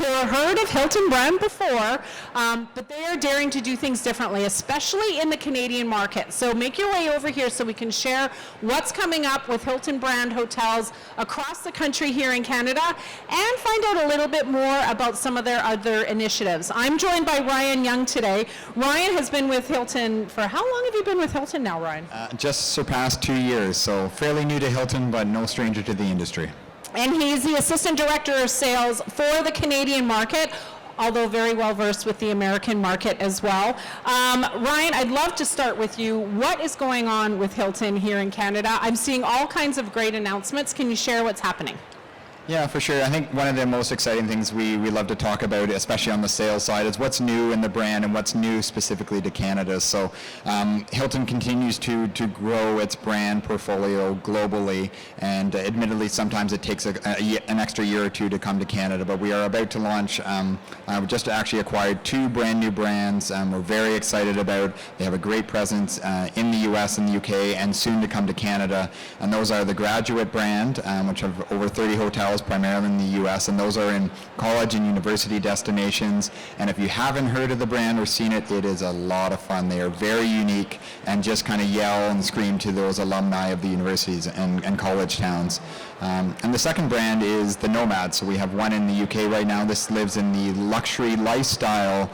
heard of Hilton brand before, but they are daring to do things differently, especially in the Canadian market. So make your way over here so we can share what's coming up with Hilton brand hotels across the country here in Canada and find out a little bit more about some of their other initiatives. I'm joined by Ryan Young today. Ryan has been with Hilton for, how long have you been with Hilton now, Ryan? Just surpassed 2 years, so fairly new to Hilton, but no stranger to the industry. And he's the Assistant Director of Sales for the Canadian market, although very well versed with the American market as well. Ryan, I'd love to start with you. What is going on with Hilton here in Canada? I'm seeing all kinds of great announcements. Can you share what's happening? Yeah, for sure. I think one of the most exciting things we love to talk about, especially on the sales side, is what's new in the brand and what's new specifically to Canada. So Hilton continues to grow its brand portfolio globally, and admittedly sometimes it takes an extra year or two to come to Canada, but we are about to launch, we just actually acquired 2 brand new brands we're very excited about. They have a great presence in the US and the UK and soon to come to Canada, and those are the Graduate brand, which have over 30 hotels primarily in the US, and those are in college and university destinations. And if you haven't heard of the brand or seen it, it is a lot of fun. They are very unique and just kind of yell and scream to those alumni of the universities and college towns. And the second brand is the Nomad. So we have one in the UK right now. This lives in the luxury lifestyle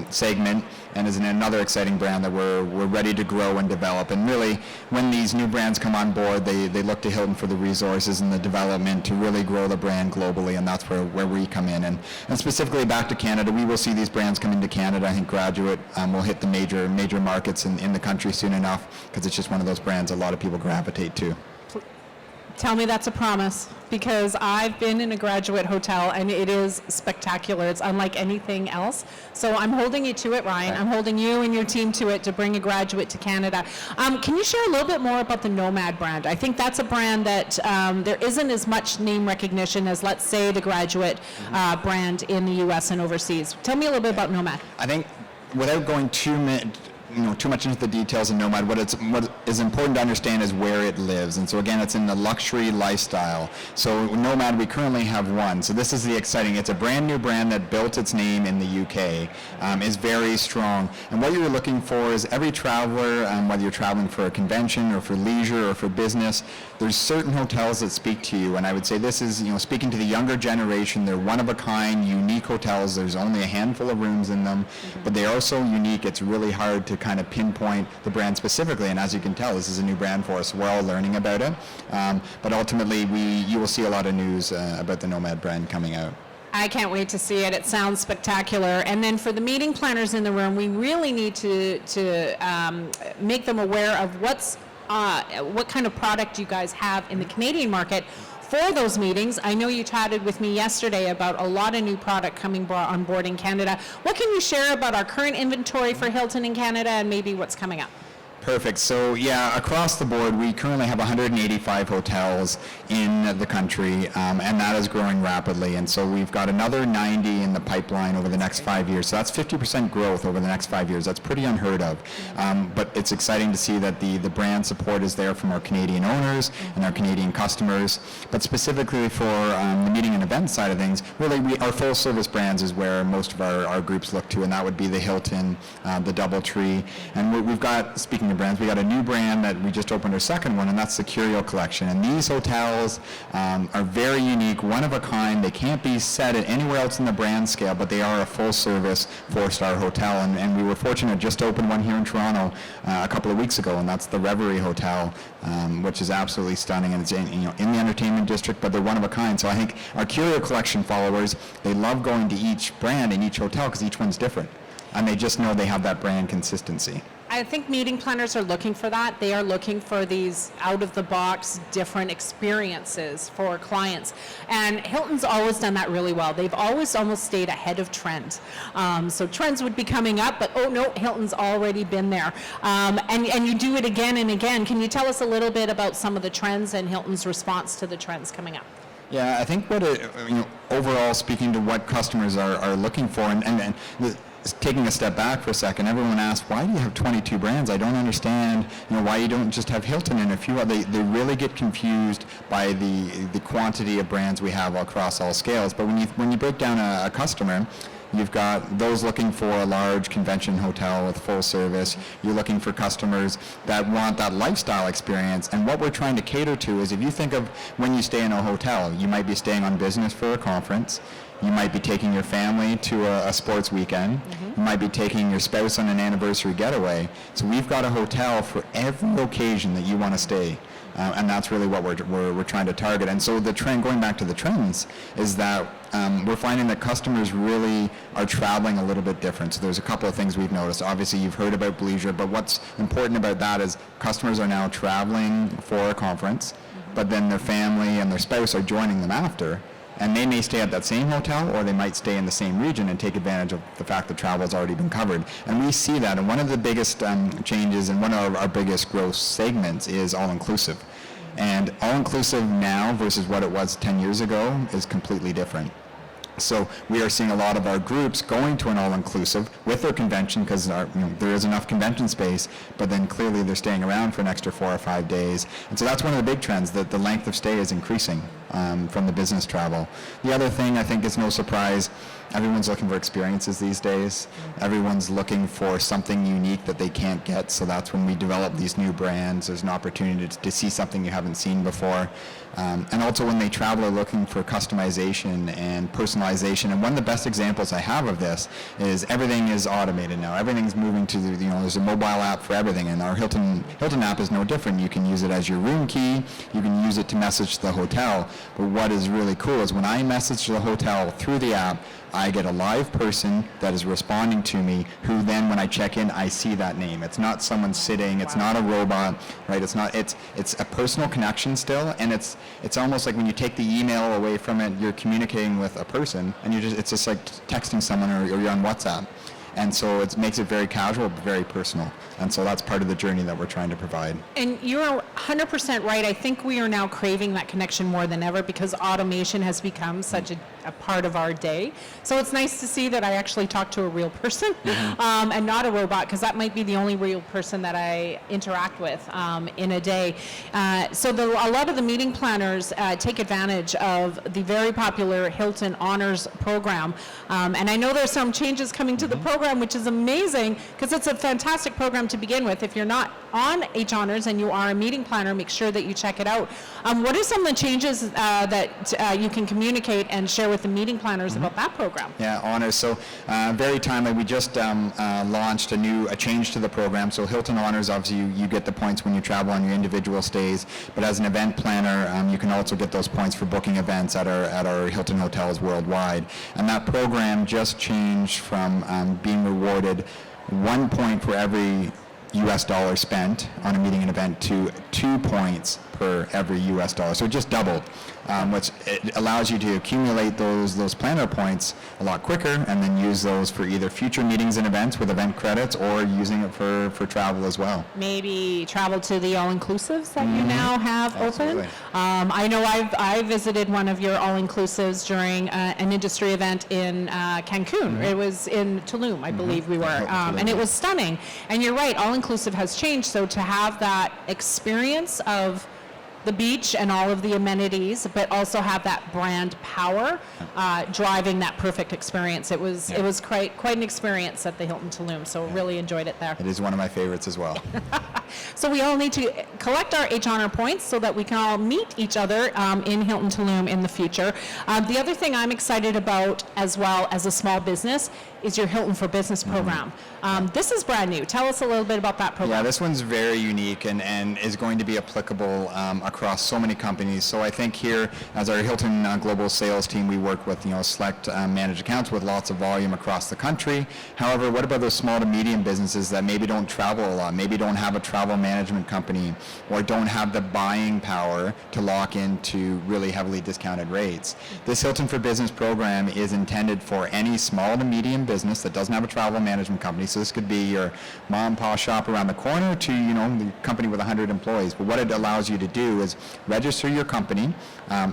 segment and is another exciting brand that we're ready to grow and develop. And really, when these new brands come on board, they look to Hilton for the resources and the development to really grow the brand globally, and that's where we come in. And specifically back to Canada, we will see these brands come into Canada. I think Graduate will hit the major markets in the country soon enough, because it's just one of those brands a lot of people gravitate to. Tell me that's a promise, because I've been in a Graduate hotel and it is spectacular. It's unlike anything else. So I'm holding you to it, Ryan. I'm holding you and your team to it to bring a Graduate to Canada. Can you share a little bit more about the Nomad brand? I think that's a brand that there isn't as much name recognition as, let's say, the Graduate brand in the US and overseas. Tell me a little bit about Nomad. I think without going too much into the details of Nomad, what is important to understand is where it lives. And so again, it's in the luxury lifestyle. So Nomad, we currently have one. So this is the exciting, it's a brand new brand that built its name in the UK, is very strong. And what you're looking for is every traveler, whether you're traveling for a convention or for leisure or for business, there's certain hotels that speak to you. And I would say this is, speaking to the younger generation, they're one of a kind, unique hotels. There's only a handful of rooms in them, but they are so unique, it's really hard to kind of pinpoint the brand specifically. And as you can tell, this is a new brand for us. We're all learning about it. But ultimately, you will see a lot of news about the Nomad brand coming out. I can't wait to see it. It sounds spectacular. And then for the meeting planners in the room, we really need to make them aware of what kind of product you guys have in the Canadian market for those meetings. I know you chatted with me yesterday about a lot of new product coming on board in Canada. What can you share about our current inventory for Hilton in Canada and maybe what's coming up? Perfect. So yeah, across the board, we currently have 185 hotels in the country, and that is growing rapidly. And so we've got another 90 in the pipeline over the next 5 years. So that's 50% growth over the next 5 years. That's pretty unheard of. But it's exciting to see that the brand support is there from our Canadian owners and our Canadian customers. But specifically for the meeting and event side of things, really our full service brands is where most of our groups look to, and that would be the Hilton, the DoubleTree. And we've got, speaking of brands, we got a new brand that we just opened our second one, and that's the Curio Collection. And these hotels are very unique, one of a kind. They can't be set at anywhere else in the brand scale, but they are a full service 4-star hotel. And we were fortunate just to open one here in Toronto a couple of weeks ago, and that's the Reverie Hotel, which is absolutely stunning. And it's in the entertainment district, but they're one of a kind. So I think our Curio Collection followers, they love going to each brand in each hotel because each one's different, and they just know they have that brand consistency. I think meeting planners are looking for that. They are looking for these out-of-the-box, different experiences for clients. And Hilton's always done that really well. They've always almost stayed ahead of trend. So trends would be coming up, but oh no, Hilton's already been there. And you do it again and again. Can you tell us a little bit about some of the trends and Hilton's response to the trends coming up? Yeah, I think overall speaking to what customers are looking for, and taking a step back for a second, everyone asks, why do you have 22 brands? I don't understand, why you don't just have Hilton and a few other. They really get confused by the quantity of brands we have across all scales. But when you break down a customer, you've got those looking for a large convention hotel with full service. You're looking for customers that want that lifestyle experience. And what we're trying to cater to is, if you think of when you stay in a hotel, you might be staying on business for a conference. You might be taking your family to a sports weekend. You might be taking your spouse on an anniversary getaway. So we've got a hotel for every occasion that you want to stay. And that's really what we're trying to target. And so the trend, going back to the trends, is that we're finding that customers really are traveling a little bit different. So there's a couple of things we've noticed. Obviously, you've heard about bleisure, but what's important about that is customers are now traveling for a conference, but then their family and their spouse are joining them after. And they may stay at that same hotel, or they might stay in the same region and take advantage of the fact that travel has already been covered. And we see that. And one of the biggest changes and one of our biggest growth segments is all-inclusive. And all-inclusive now versus what it was 10 years ago is completely different. So we are seeing a lot of our groups going to an all-inclusive with their convention, because there is enough convention space, but then clearly they're staying around for an extra 4 or 5 days. And so that's one of the big trends, that the length of stay is increasing from the business travel. The other thing, I think, is no surprise, everyone's looking for experiences these days. Everyone's looking for something unique that they can't get, so that's when we develop these new brands. There's an opportunity to see something you haven't seen before. And also when they travel, are looking for customization and personalization. And one of the best examples I have of this is everything is automated now. Everything's moving to there's a mobile app for everything, and our Hilton app is no different. You can use it as your room key. You can use it to message the hotel. But what is really cool is when I message the hotel through the app, I get a live person that is responding to me, who then when I check in, I see that name. It's not someone sitting, it's not a robot, right? It's a personal connection still, and it's almost like when you take the email away from it, you're communicating with a person, and it's just like texting someone, or you're on WhatsApp. And so it makes it very casual, but very personal. And so that's part of the journey that we're trying to provide. And you're 100% right. I think we are now craving that connection more than ever, because automation has become such a part of our day. So it's nice to see that I actually talk to a real person and not a robot, because that might be the only real person that I interact with in a day. So a lot of the meeting planners take advantage of the very popular Hilton Honors program. And I know there's some changes coming to the program, which is amazing, because it's a fantastic program to begin with. If you're not on H Honors and you are a meeting planner, make sure that you check it out. What are some of the changes that you can communicate and share with the meeting planners about that program? Yeah, Honors. So very timely. We just launched a change to the program. So Hilton Honors, obviously you get the points when you travel on your individual stays, but as an event planner, you can also get those points for booking events at our Hilton hotels worldwide. And that program just changed from being rewarded 1 point for every US dollar spent on a meeting and event to 2 points per every US dollar. So it just doubled, which it allows you to accumulate those planner points a lot quicker, and then use those for either future meetings and events with event credits, or using it for travel as well. Maybe travel to the all-inclusives that you now have Absolutely. open. I know I visited one of your all-inclusives during an industry event in Cancun. It was in Tulum, I believe we were, and it was stunning. And you're right, all-inclusive has changed, so to have that experience of the beach and all of the amenities, but also have that brand power driving that perfect experience. It was quite an experience at the Hilton Tulum, so really enjoyed it there. It is one of my favorites as well. So we all need to collect our H Honor points so that we can all meet each other in Hilton Tulum in the future. The other thing I'm excited about, as well as a small business, is your Hilton for Business program. This is brand new. Tell us a little bit about that program. Yeah, this one's very unique and is going to be applicable across so many companies. So I think here, as our Hilton Global Sales team, we work with select managed accounts with lots of volume across the country. However, what about those small to medium businesses that maybe don't travel a lot, maybe don't have a travel management company, or don't have the buying power to lock into really heavily discounted rates? This Hilton for Business program is intended for any small to medium business that doesn't have a travel management company. So this could be your mom and pop shop around the corner to, the company with 100 employees. But what it allows you to do is register your company,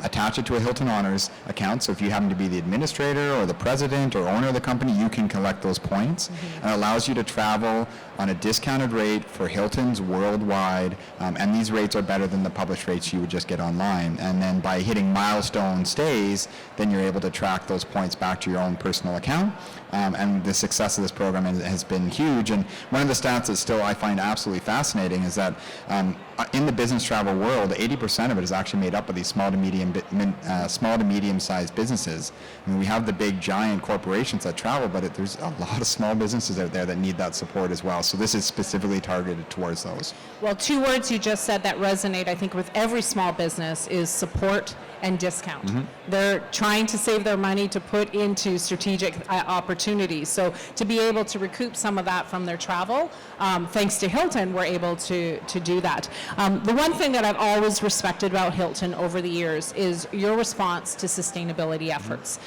attach it to a Hilton Honors account. So if you happen to be the administrator or the president or owner of the company, you can collect those points. And it allows you to travel on a discounted rate for Hiltons worldwide, and these rates are better than the published rates you would just get online. And then by hitting milestone stays, then you're able to track those points back to your own personal account. And the success of this program has been huge. And one of the stats that still I find absolutely fascinating is that in the business travel world, 80% of it is actually made up of these small to medium-sized businesses. I mean, we have the big giant corporations that travel, but there's a lot of small businesses out there that need that support as well. So this is specifically targeted towards those. Well, two words you just said that resonate, I think, with every small business is support and discount. They're trying to save their money to put into strategic opportunities. So to be able to recoup some of that from their travel, thanks to Hilton, we're able to do that. The one thing that I've always respected about Hilton over the years is your response to sustainability efforts.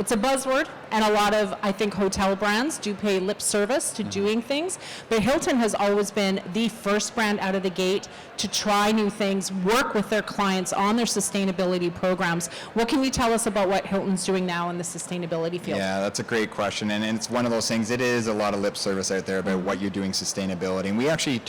It's a buzzword, and a lot of, I think, hotel brands do pay lip service to doing things, but Hilton has always been the first brand out of the gate to try new things, work with their clients on their sustainability programs. What can you tell us about what Hilton's doing now in the sustainability field? Yeah, that's a great question, and it's one of those things. It is a lot of lip service out there about what you're doing sustainability, and we actually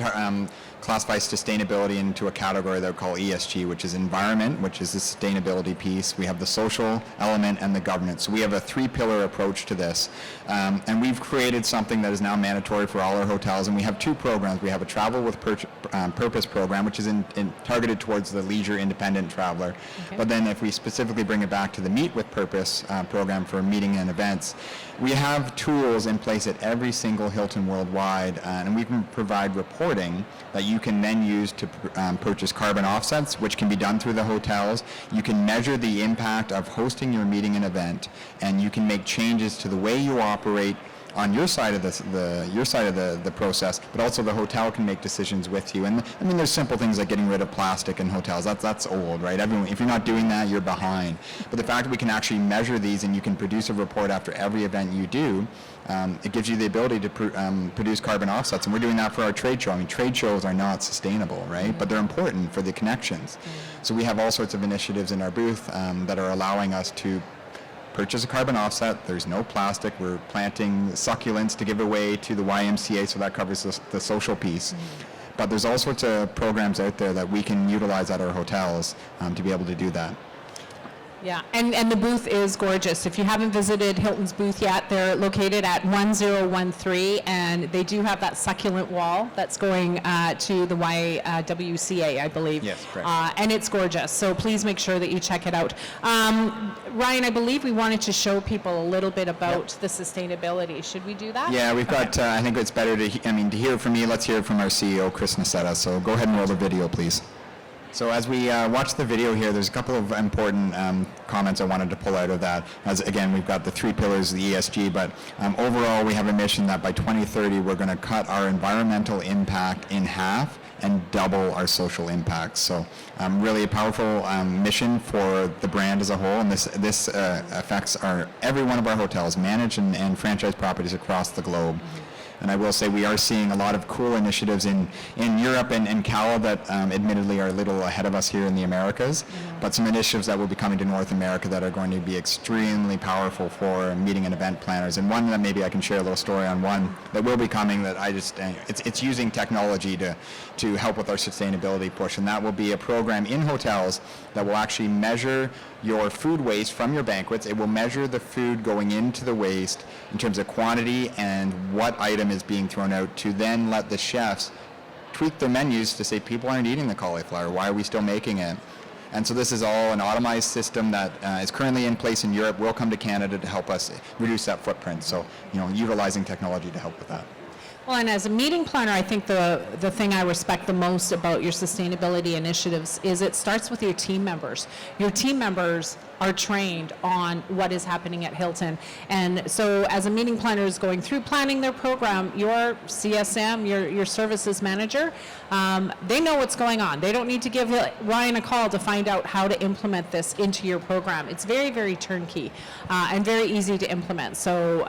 classify sustainability into a category that we call ESG, which is environment, which is the sustainability piece. We have the social element and the governance. So we have a three-pillar approach to this, and we've created something that is now mandatory for all our hotels, and we have two programs. We have a Travel with Purpose program, which is targeted towards the leisure independent traveler. Okay. But then if we specifically bring it back to the Meet with Purpose program for meeting and events, we have tools in place at every single Hilton worldwide, and we can provide reporting that you can then use to purchase carbon offsets, which can be done through the hotels. You can measure the impact of hosting your meeting and event, and you can make changes to the way you operate on your side of the process, but also the hotel can make decisions with you. And I mean, there's simple things like getting rid of plastic in hotels. That's old, right? If you're not doing that, you're behind. But the fact that we can actually measure these and you can produce a report after every event you do, it gives you the ability to produce carbon offsets. And we're doing that for our trade show. I mean, trade shows are not sustainable, right? But they're important for the connections. So we have all sorts of initiatives in our booth that are allowing us to purchase a carbon offset. There's no plastic. We're planting succulents to give away to the YMCA, so that covers the social piece. But there's all sorts of programs out there that we can utilize at our hotels to be able to do that. Yeah, and the booth is gorgeous. If you haven't visited Hilton's booth yet, they're located at 1013, and they do have that succulent wall that's going to the YWCA, I believe. Yes, correct. And it's gorgeous, so please make sure that you check it out. Ryan, I believe we wanted to show people a little bit about the sustainability. Should we do that? Yeah, we've got, I think it's better to hear it from me, let's hear it from our CEO, Chris Nassetta. So go ahead and roll the video, please. So as we watch the video here, there's a couple of important comments I wanted to pull out of that. As again, we've got the three pillars of the ESG, but overall we have a mission that by 2030 we're going to cut our environmental impact in half and double our social impact. So really a powerful mission for the brand as a whole, and this affects every one of our hotels, managed and franchise properties across the globe. And I will say we are seeing a lot of cool initiatives in Europe and Cala that admittedly are a little ahead of us here in the Americas, but some initiatives that will be coming to North America that are going to be extremely powerful for meeting and event planners. And one that maybe I can share a little story on, one that will be coming that it's using technology to help with our sustainability push, and that will be a program in hotels that will actually measure your food waste from your banquets. It will measure the food going into the waste in terms of quantity and what item is being thrown out, to then let the chefs tweak their menus to say people aren't eating the cauliflower, why are we still making it? And so this is all an automized system that is currently in place in Europe, will come to Canada to help us reduce that footprint. So, utilizing technology to help with that. Well, and as a meeting planner, I think the thing I respect the most about your sustainability initiatives is it starts with your team members. Your team members are trained on what is happening at Hilton. And so as a meeting planner is going through planning their program, your CSM, your services manager, they know what's going on. They don't need to give Ryan a call to find out how to implement this into your program. It's very, very turnkey and very easy to implement. So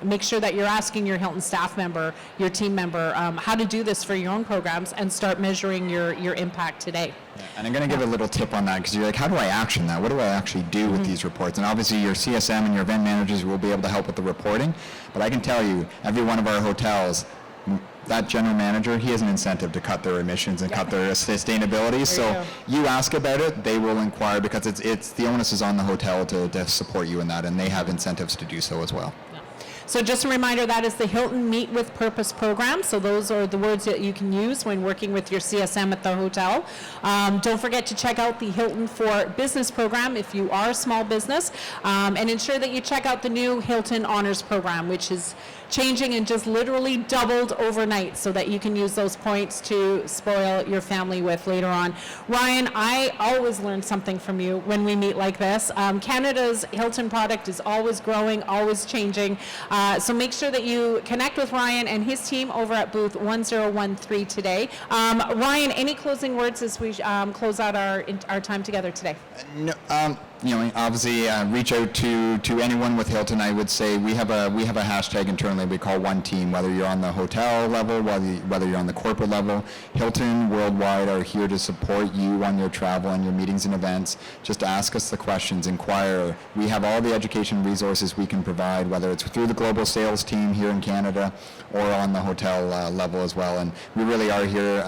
make sure that you're asking your Hilton staff member, your team member, how to do this for your own programs and start measuring your impact today. And I'm going to give a little tip on that because you're like, how do I action that? What do I actually do with these reports? And obviously your CSM and your event managers will be able to help with the reporting. But I can tell you, every one of our hotels, that general manager, he has an incentive to cut their emissions and cut their sustainability. So you ask about it, they will inquire because it's the onus is on the hotel to support you in that, and they have incentives to do so as well. So just a reminder, that is the Hilton Meet with Purpose program. So those are the words that you can use when working with your CSM at the hotel. Don't forget to check out the Hilton for Business program if you are a small business. And ensure that you check out the new Hilton Honors program, which is changing and just literally doubled overnight so that you can use those points to spoil your family with later on. Ryan, I always learn something from you when we meet like this. Canada's Hilton product is always growing, always changing. So make sure that you connect with Ryan and his team over at booth 1013 today. Ryan, any closing words as we close out our time together today? No, obviously reach out to anyone with Hilton. I would say we have a hashtag internally we call One Team. Whether you're on the hotel level, whether you're on the corporate level, Hilton worldwide are here to support you on your travel and your meetings and events. Just ask us the questions, inquire. We have all the education resources we can provide, whether it's through the global sales team here in Canada or on the hotel level as well. And we really are here,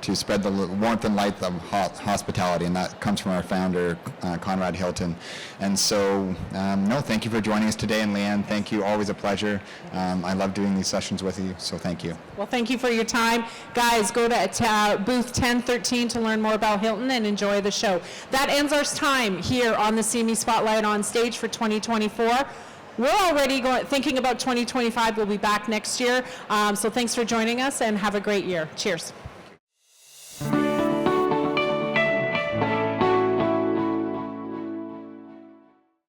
to spread the warmth and light of hospitality, and that comes from our founder, Conrad Hilton. And so, thank you for joining us today, and Leanne, thank you. Always a pleasure. I love doing these sessions with you, so thank you. Well, thank you for your time. Guys, go to booth 1013 to learn more about Hilton and enjoy the show. That ends our time here on the CME Spotlight on stage for 2024. We're already thinking about 2025. We'll be back next year. So thanks for joining us and have a great year. Cheers.